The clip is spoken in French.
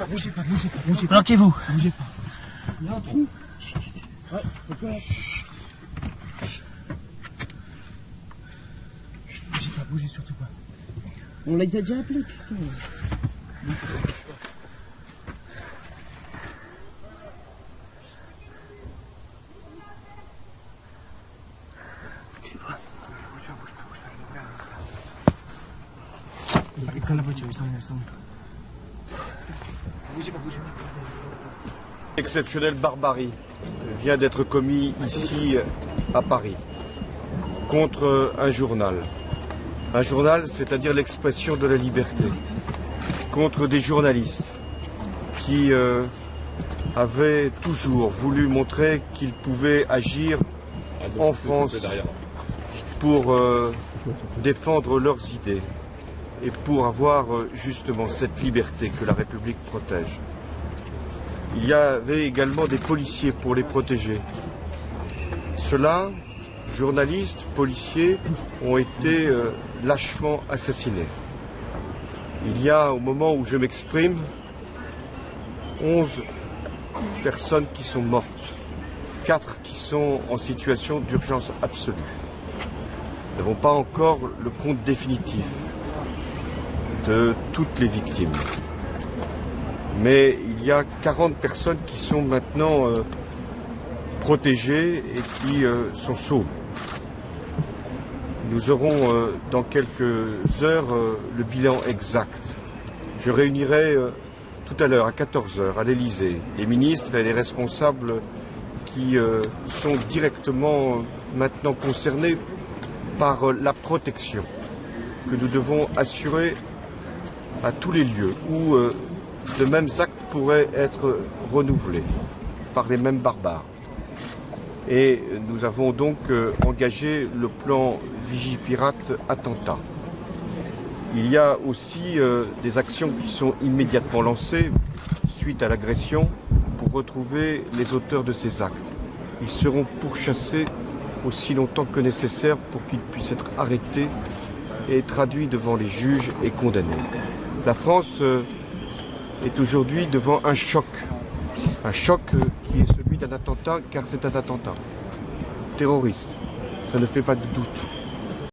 Bougez pas. Planquez-vous. Bougez pas. Il y a un trou. Ouais, bougez pas, bougez surtout pas. On l'a déjà appelé, putain. Dans la voiture, il s'en va. Bougez pas. Exceptionnelle barbarie vient d'être commis ici à Paris contre un journal. Un journal, c'est-à-dire l'expression de la liberté, contre des journalistes qui avaient toujours voulu montrer qu'ils pouvaient agir en France pour défendre leurs idées et pour avoir justement cette liberté que la République protège. Il y avait également des policiers pour les protéger. Ceux-là, journalistes, policiers, ont été lâchement assassinés. Il y a, au moment où je m'exprime, 11 personnes qui sont mortes, 4 qui sont en situation d'urgence absolue. Nous n'avons pas encore le compte définitif de toutes les victimes. Mais il y a 40 personnes qui sont maintenant protégées et qui sont sauves. Nous aurons dans quelques heures le bilan exact. Je réunirai tout à l'heure à 14 h à l'Élysée les ministres et les responsables qui sont directement maintenant concernés par la protection que nous devons assurer à tous les lieux où de mêmes actes pourraient être renouvelés par les mêmes barbares. Et nous avons donc engagé le plan Vigipirate attentat. Il y a aussi des actions qui sont immédiatement lancées suite à l'agression pour retrouver les auteurs de ces actes. Ils seront pourchassés aussi longtemps que nécessaire pour qu'ils puissent être arrêtés et traduits devant les juges et condamnés. La France est aujourd'hui devant un choc qui est celui d'un attentat, car c'est un attentat terroriste, ça ne fait pas de doute.